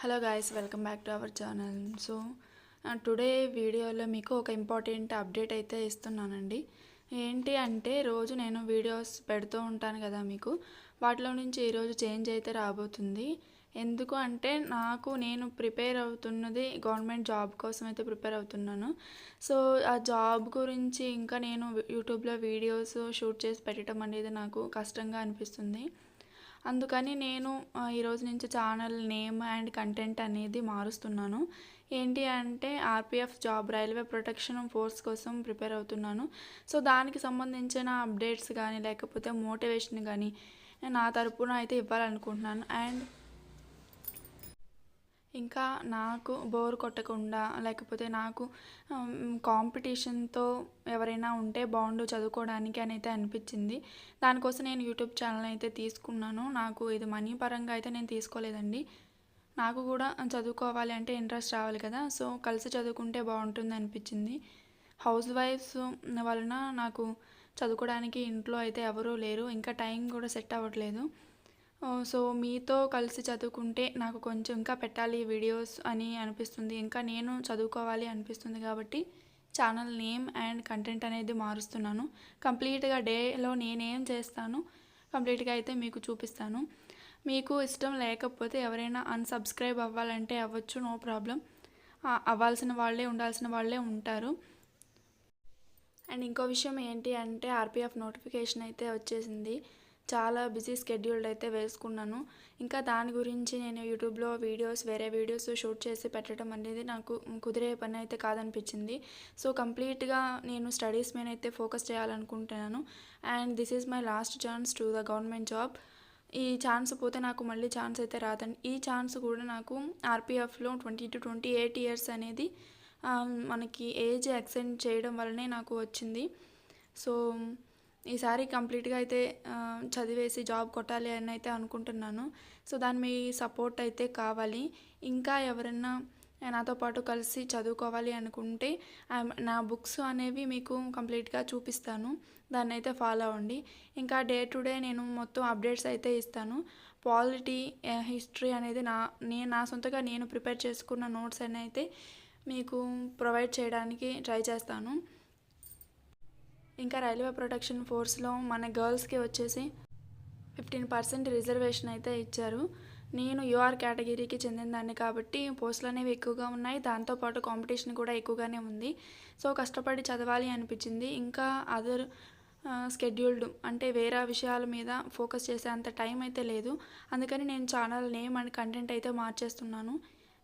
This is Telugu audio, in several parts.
Hello guys, welcome back to our channel. So today వీడియోలో మీకు ఒక ఇంపార్టెంట్ అప్డేట్ అయితే ఇస్తున్నానండి. ఏంటి అంటే రోజు నేను వీడియోస్ పెడుతూ ఉంటాను కదా మీకు, వాటిలో నుంచి ఈరోజు చేంజ్ అయితే రాబోతుంది. ఎందుకు అంటే నేను ప్రిపేర్ అవుతున్నది గవర్నమెంట్ జాబ్ కోసం అయితే ప్రిపేర్ అవుతున్నాను. సో ఆ జాబ్ గురించి ఇంకా నేను యూట్యూబ్లో వీడియోస్ షూట్ చేసి పెట్టడం అనేది నాకు కష్టంగా అనిపిస్తుంది. అందుకని నేను ఈరోజు నుంచి ఛానల్ నేమ్ అండ్ కంటెంట్ అనేది మారుస్తున్నాను. ఏంటి అంటే RPF job, railway protection force కోసం ప్రిపేర్ అవుతున్నాను. సో దానికి సంబంధించిన అప్డేట్స్ కానీ లేకపోతే మోటివేషన్ కానీ నా తరపున అయితే ఇవ్వాలనుకుంటున్నాను. అండ్ ఇంకా నాకు బోర్ కొట్టకుండా లేకపోతే నాకు కాంపిటీషన్తో ఎవరైనా ఉంటే బాగుండు చదువుకోవడానికి అని అయితే అనిపించింది. దానికోసం నేను యూట్యూబ్ ఛానల్ అయితే తీసుకున్నాను. నాకు ఇది మనీ పరంగా అయితే నేను తీసుకోలేదండి. నాకు కూడా చదువుకోవాలి అంటే ఇంట్రెస్ట్ రావాలి కదా, సో కలిసి చదువుకుంటే బాగుంటుంది అనిపించింది. హౌస్ వైఫ్స్ వలన నాకు చదువుకోవడానికి ఇంట్లో అయితే ఎవరూ లేరు, ఇంకా టైం కూడా సెట్ అవ్వట్లేదు. సో మీతో కలిసి చదువుకుంటే నాకు కొంచెం ఇంకా పెట్టాలి వీడియోస్ అని అనిపిస్తుంది, ఇంకా నేను చదువుకోవాలి అనిపిస్తుంది. కాబట్టి ఛానల్ నేమ్ అండ్ కంటెంట్ అనేది మారుస్తున్నాను. కంప్లీట్గా డేలో నేనేం చేస్తాను కంప్లీట్గా అయితే మీకు చూపిస్తాను. మీకు ఇష్టం లేకపోతే ఎవరైనా అన్సబ్స్క్రైబ్ అవ్వాలంటే అవ్వచ్చు, నో ప్రాబ్లం. అవ్వాల్సిన వాళ్ళే, ఉండాల్సిన వాళ్ళే ఉంటారు. అండ్ ఇంకో విషయం ఏంటి అంటే ఆర్పిఎఫ్ నోటిఫికేషన్ అయితే వచ్చేసింది. చాలా బిజీ స్కెడ్యూల్డ్ అయితే వేసుకున్నాను. ఇంకా దాని గురించి నేను యూట్యూబ్లో వేరే వీడియోస్ షూట్ చేసి పెట్టడం అనేది నాకు కుదిరే పని అయితే కాదనిపించింది. సో కంప్లీట్గా నేను స్టడీస్ మీద అయితే ఫోకస్ చేయాలనుకుంటున్నాను. And this is my last chance to the government job. ఈ ఛాన్స్ పోతే నాకు మళ్ళీ ఛాన్స్ అయితే రాదండి. ఈ ఛాన్స్ కూడా నాకు ఆర్పిఎఫ్లో 20 to 28 ఇయర్స్ అనేది మనకి ఏజ్ ఎక్స్టెండ్ చేయడం వల్లనే నాకు వచ్చింది. సో ఈసారి కంప్లీట్గా అయితే చదివేసి జాబ్ కొట్టాలి అని అయితే అనుకుంటున్నాను. సో దాని మీ సపోర్ట్ అయితే కావాలి. ఇంకా ఎవరన్నా నాతో పాటు కలిసి చదువుకోవాలి అనుకుంటే నా బుక్స్ అనేవి మీకు కంప్లీట్గా చూపిస్తాను, దాన్ని అయితే ఫాలో అవ్వండి. ఇంకా డే టు డే నేను మొత్తం అప్డేట్స్ అయితే ఇస్తాను. పాలిటీ, హిస్టరీ అనేది నా సొంతగా నేను ప్రిపేర్ చేసుకున్న నోట్స్ అని అయితే మీకు ప్రొవైడ్ చేయడానికి ట్రై చేస్తాను. ఇంకా రైల్వే ప్రొటెక్షన్ ఫోర్స్లో మన గర్ల్స్కి వచ్చేసి 15% రిజర్వేషన్ అయితే ఇచ్చారు. నేను యూఆర్ కేటగిరీకి చెందినదాన్ని కాబట్టి పోస్టులు అనేవి ఎక్కువగా ఉన్నాయి, దాంతోపాటు కాంపిటీషన్ కూడా ఎక్కువగానే ఉంది. సో కష్టపడి చదవాలి అనిపించింది. ఇంకా అదర్ స్కెడ్యూల్డ్ అంటే వేరే విషయాల మీద ఫోకస్ చేసే అంత టైం అయితే లేదు. అందుకని నేను ఛానల్ నేమ్ అండ్ కంటెంట్ అయితే మార్చేస్తున్నాను.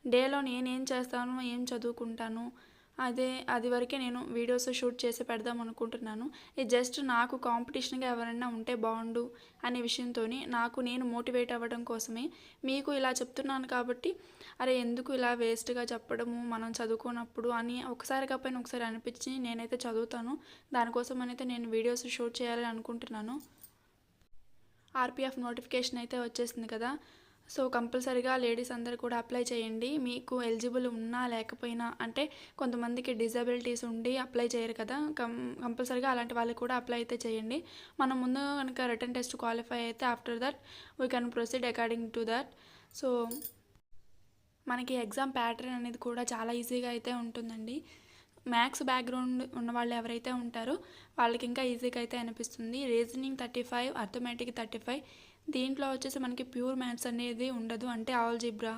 డేలో నేనేం చేస్తాను, ఏం చదువుకుంటాను, అది వరకే నేను వీడియోస్ షూట్ చేసి పెడదాం అనుకుంటున్నాను. ఇది జస్ట్ నాకు కాంపిటీషన్గా ఎవరైనా ఉంటే బాగుండు అనే విషయంతో నేను మోటివేట్ అవ్వడం కోసమే మీకు ఇలా చెప్తున్నాను. కాబట్టి అరే ఎందుకు ఇలా వేస్ట్గా చెప్పడము మనం చదువుకున్నప్పుడు అని ఒకసారి కాకపోయినా ఒకసారి అనిపించి నేనైతే చదువుతాను. దానికోసం అయితే నేను వీడియోస్ షూట్ చేయాలని అనుకుంటున్నాను. ఆర్పిఎఫ్ నోటిఫికేషన్ అయితే వచ్చేసింది కదా, సో కంపల్సరీగా లేడీస్ అందరూ కూడా అప్లై చేయండి. మీకు ఎలిజిబుల్ ఉన్నా లేకపోయినా, అంటే కొంతమందికి డిజబిలిటీస్ ఉండి అప్లై చేయరు కదా, కంపల్సరీగా అలాంటి వాళ్ళకి కూడా అప్లై అయితే చేయండి. మనం ముందు కనుక రిటర్న్ టెస్ట్ క్వాలిఫై అయితే after that we can proceed according to that. So మనకి ఎగ్జామ్ ప్యాటర్న్ అనేది కూడా చాలా ఈజీగా అయితే ఉంటుందండి. మ్యాథ్స్ బ్యాక్గ్రౌండ్ ఉన్న వాళ్ళు ఎవరైతే ఉంటారో వాళ్ళకి ఇంకా ఈజీగా అయితే అనిపిస్తుంది. Reasoning 35, arithmetic 35. దీంట్లో వచ్చేసి మనకి ప్యూర్ మ్యాథ్స్ అనేది ఉండదు, అంటే ఆల్జిబ్రా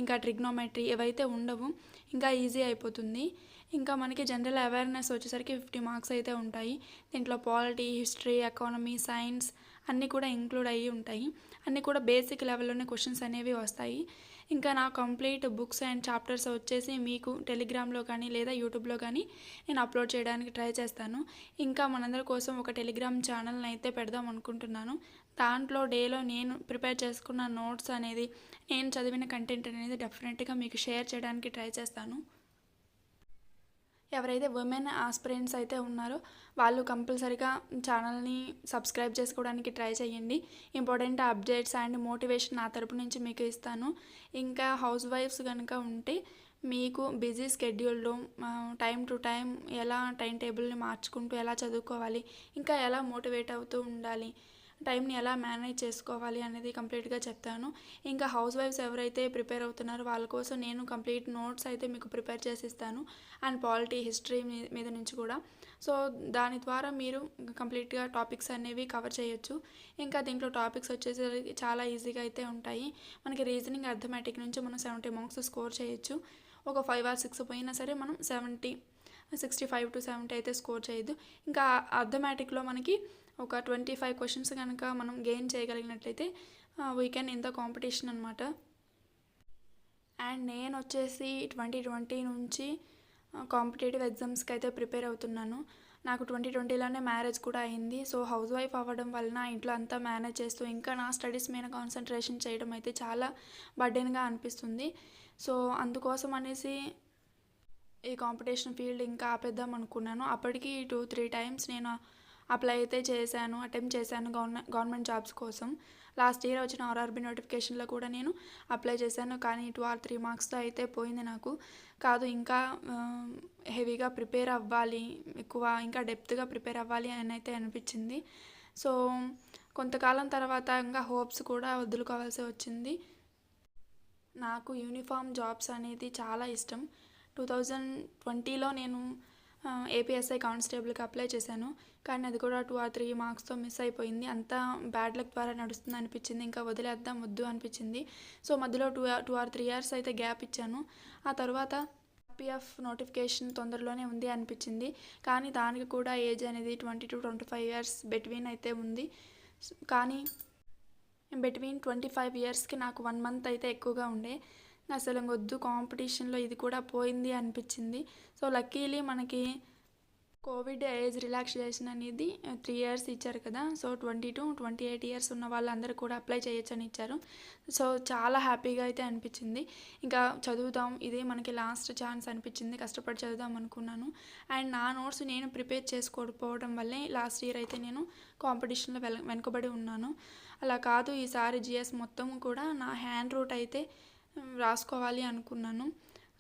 ఇంకా ట్రిగ్నోమెట్రీ ఇవైతే ఉండవు, ఇంకా ఈజీ అయిపోతుంది. ఇంకా మనకి జనరల్ అవేర్నెస్ వచ్చేసరికి 50 మార్క్స్ అయితే ఉంటాయి. దీంట్లో పాలిటీ, హిస్టరీ, ఎకానమీ, సైన్స్ అన్నీ కూడా ఇంక్లూడ్ అయ్యి ఉంటాయి. అన్నీ కూడా బేసిక్ లెవెల్లోనే క్వశ్చన్స్ అనేవి వస్తాయి. ఇంకా నా కంప్లీట్ బుక్స్ అండ్ చాప్టర్స్ వచ్చేసి మీకు టెలిగ్రామ్లో కానీ లేదా యూట్యూబ్లో కానీ నేను అప్లోడ్ చేయడానికి ట్రై చేస్తాను. ఇంకా మనందరి కోసం ఒక టెలిగ్రామ్ ఛానల్ని అయితే పెడదాం అనుకుంటున్నాను. దాంట్లో డేలో నేను ప్రిపేర్ చేసుకున్న నోట్స్ అనేది, నేను చదివిన కంటెంట్ అనేది డెఫినెట్గా మీకు షేర్ చేయడానికి ట్రై చేస్తాను. ఎవరైతే ఉమెన్ ఆస్పిరెంట్స్ అయితే ఉన్నారో వాళ్ళు కంపల్సరీగా ఛానల్ని సబ్స్క్రైబ్ చేసుకోవడానికి ట్రై చేయండి. ఇంపార్టెంట్ అప్డేట్స్ అండ్ మోటివేషన్ నా తరపు నుంచి మీకు ఇస్తాను. ఇంకా హౌస్ వైఫ్స్ కనుక ఉంటే మీకు బిజీ స్కెడ్యూల్లో టైం టు టైం ఎలా టైం టేబుల్ని మార్చుకుంటూ ఎలా చదువుకోవాలి, ఇంకా ఎలా మోటివేట్ అవుతూ ఉండాలి, టైంని ఎలా మేనేజ్ చేసుకోవాలి అనేది కంప్లీట్గా చెప్తాను. ఇంకా హౌస్ వైఫ్స్ ఎవరైతే ప్రిపేర్ అవుతున్నారో వాళ్ళ కోసం నేను కంప్లీట్ నోట్స్ అయితే మీకు ప్రిపేర్ చేసి ఇస్తాను. అండ్ పాలిటీ, హిస్టరీ మీద నుంచి కూడా. సో దాని ద్వారా మీరు కంప్లీట్గా టాపిక్స్ అనేవి కవర్ చేయొచ్చు. ఇంకా దీంట్లో టాపిక్స్ వచ్చేసరికి చాలా ఈజీగా అయితే ఉంటాయి. మనకి రీజనింగ్, అర్థమెటిక్ నుంచి మనం 70 మార్క్స్ స్కోర్ చేయొచ్చు. ఒక 5 or 6 పోయినా సరే మనం 65 to 70 అయితే స్కోర్ చేయొద్దు. ఇంకా అర్థమెటిక్లో మనకి ఒక 25 క్వశ్చన్స్ కనుక మనం గెయిన్ చేయగలిగినట్లయితే we can in the competition అనమాట. అండ్ నేను వచ్చేసి 2020 నుంచి కాంపిటేటివ్ ఎగ్జామ్స్కి అయితే ప్రిపేర్ అవుతున్నాను. నాకు 2020లోనే మ్యారేజ్ కూడా అయింది. సో హౌస్ వైఫ్ అవ్వడం వలన ఇంట్లో అంతా మేనేజ్ చేస్తూ ఇంకా నా స్టడీస్ మీద కాన్సన్ట్రేషన్ చేయడం అయితే చాలా బర్డెన్గా అనిపిస్తుంది. సో అందుకోసం అనేసి ఈ కాంపిటీషన్ ఫీల్డ్ ఇంకా ఆపేద్దాం అనుకున్నాను. అప్పటికి 2-3 టైమ్స్ నేను అప్లై అయితే చేశాను, అటెంప్ట్ చేశాను గవర్నమెంట్ జాబ్స్ కోసం. లాస్ట్ ఇయర్ వచ్చిన ఆర్ఆర్బీ నోటిఫికేషన్లో కూడా నేను అప్లై చేశాను. కానీ 2 or 3 మార్క్స్తో అయితే పోయింది నాకు. కాదు, ఇంకా హెవీగా ప్రిపేర్ అవ్వాలి, ఎక్కువ ఇంకా డెప్త్గా ప్రిపేర్ అవ్వాలి అని అయితే అనిపించింది. సో కొంతకాలం తర్వాత ఇంకా హోప్స్ కూడా వదులుకోవాల్సి వచ్చింది. నాకు యూనిఫామ్ జాబ్స్ అనేది చాలా ఇష్టం. 2020లో నేను ఏపీఎస్ఐ కానిస్టేబుల్కి అప్లై చేశాను. కానీ అది కూడా 2 or 3 మార్క్స్తో మిస్ అయిపోయింది. అంతా బ్యాడ్ లక్ ద్వారా నడుస్తుంది అనిపించింది. ఇంకా వదిలేద్దాం వద్దు అనిపించింది. సో మధ్యలో 2 or 3 years అయితే గ్యాప్ ఇచ్చాను. ఆ తర్వాత పిఎఫ్ నోటిఫికేషన్ తొందరలోనే ఉంది అనిపించింది. కానీ దానికి కూడా ఏజ్ అనేది 20 to 25 years బిట్వీన్ అయితే ఉంది. కానీ బిట్వీన్ 25 yearsకి నాకు 1 month అయితే ఎక్కువగా ఉండే. అసలు ఇంకొద్దు, కాంపిటీషన్లో ఇది కూడా పోయింది అనిపించింది. సో లక్కీలీ మనకి కోవిడ్ ఏజ్ రిలాక్సేషన్ అనేది 3 years ఇచ్చారు కదా. సో 20 to 28 years ఉన్న వాళ్ళందరూ కూడా అప్లై చేయొచ్చు అని ఇచ్చారు. సో చాలా హ్యాపీగా అయితే అనిపించింది. ఇంకా చదువుదాం, ఇదే మనకి లాస్ట్ ఛాన్స్ అనిపించింది. కష్టపడి చదువుదాం అనుకున్నాను. అండ్ నా నోట్స్ నేను ప్రిపేర్ చేసుకోకపోవడం వల్లే లాస్ట్ ఇయర్ అయితే నేను కాంపిటీషన్లో వెనుకబడి ఉన్నాను. అలా కాదు, ఈసారి జిఎస్ మొత్తం కూడా నా హ్యాండ్ రూట్ అయితే రాసుకోవాలి అనుకున్నాను.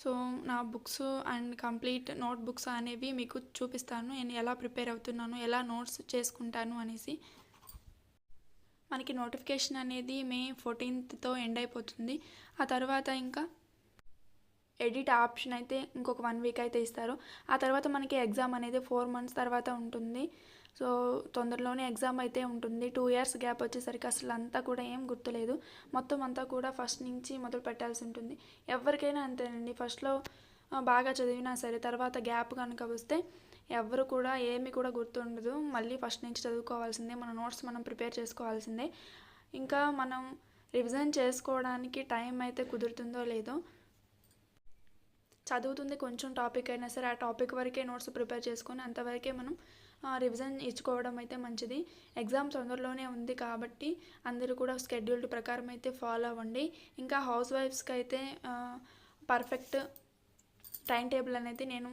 సో నా books and complete note books అనేవి మీకు చూపిస్తాను. నేను ఎలా ప్రిపేర్ అవుతున్నాను, ఎలా నోట్స్ చేసుకుంటాను అనేసి. మనకి నోటిఫికేషన్ అనేది May 14th ఎండ్ అయిపోతుంది. ఆ తర్వాత ఇంకా ఎడిట్ ఆప్షన్ అయితే ఇంకొక 1 week అయితే ఇస్తారు. ఆ తర్వాత మనకి ఎగ్జామ్ అనేది 4 months తర్వాత ఉంటుంది. సో తొందరలోనే ఎగ్జామ్ అయితే ఉంటుంది. 2 years గ్యాప్ వచ్చేసరికి అసలు అంతా కూడా ఏం గుర్తులేదు. మొత్తం అంతా కూడా ఫస్ట్ నుంచి మొదలు పెట్టాల్సి ఉంటుంది. ఎవరికైనా అంతేనండి. ఫస్ట్లో బాగా చదివినా సరే తర్వాత గ్యాప్ కనుక వస్తే ఎవరు కూడా ఏమి కూడా గుర్తుండదు. మళ్ళీ ఫస్ట్ నుంచి చదువుకోవాల్సిందే. మన నోట్స్ మనం ప్రిపేర్ చేసుకోవాల్సిందే. ఇంకా మనం రివిజన్ చేసుకోవడానికి టైం అయితే కుదురుతుందో లేదో, చదువుతుంది కొంచెం టాపిక్ అయినా సరే ఆ టాపిక్ వరకే నోట్స్ ప్రిపేర్ చేసుకొని అంతవరకే మనం రివిజన్ ఇచ్చుకోవడం అయితే మంచిది. ఎగ్జామ్ తొందరలోనే ఉంది కాబట్టి అందరూ కూడా షెడ్యూల్డ్ ప్రకారం అయితే ఫాలో అవ్వండి. ఇంకా హౌస్ వైఫ్స్కి అయితే పర్ఫెక్ట్ టైం టేబుల్ అనేది నేను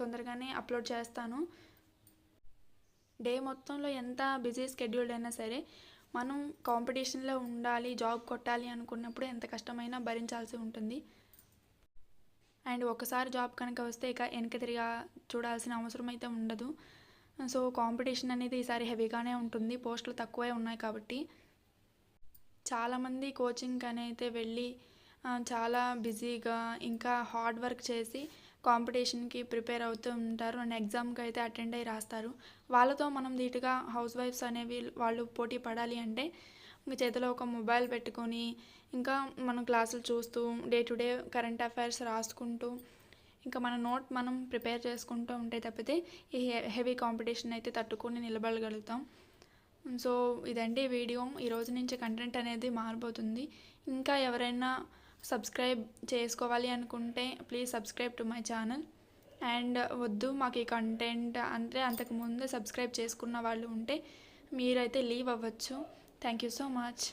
తొందరగానే అప్లోడ్ చేస్తాను. డే మొత్తంలో ఎంత బిజీ షెడ్యూల్డ్ అయినా సరే మనం కాంపిటీషన్లో ఉండాలి, జాబ్ కొట్టాలి అనుకున్నప్పుడు ఎంత కష్టమైనా భరించాల్సి ఉంటుంది. అండ్ ఒకసారి జాబ్ కనుక వస్తే ఇక వెనక తిరిగా చూడాల్సిన అవసరం అయితే ఉండదు. సో కాంపిటీషన్ అనేది ఈసారి హెవీగానే ఉంటుంది. పోస్టులు తక్కువే ఉన్నాయి కాబట్టి చాలామంది కోచింగ్ అని అయితే వెళ్ళి చాలా బిజీగా ఇంకా హార్డ్ వర్క్ చేసి కాంపిటీషన్కి ప్రిపేర్ అవుతూ ఉంటారు. అండ్ ఎగ్జామ్కి అయితే అటెండ్ అయ్యి రాస్తారు. వాళ్ళతో మనం ధీటుగా హౌస్ వైఫ్స్ అనేవి వాళ్ళు పోటీ పడాలి అంటే మీ చేతిలో ఒక మొబైల్ పెట్టుకొని ఇంకా మనం క్లాసులు చూస్తూ day to day current affairs రాసుకుంటూ ఇంకా మన నోట్ మనం ప్రిపేర్ చేసుకుంటూ ఉంటే తప్పితే ఈ హెవీ కాంపిటీషన్ అయితే తట్టుకొని నిలబడగలుగుతాం. సో ఇదండి వీడియో. ఈరోజు నుంచి కంటెంట్ అనేది మారిపోతుంది. ఇంకా ఎవరైనా సబ్స్క్రైబ్ చేసుకోవాలి అనుకుంటే please subscribe to my channel. And వద్దు మాకు ఈ కంటెంట్ అంటే అంతకుముందు సబ్స్క్రైబ్ చేసుకున్న వాళ్ళు ఉంటే మీరైతే లీవ్ అవ్వచ్చు. Thank you so much.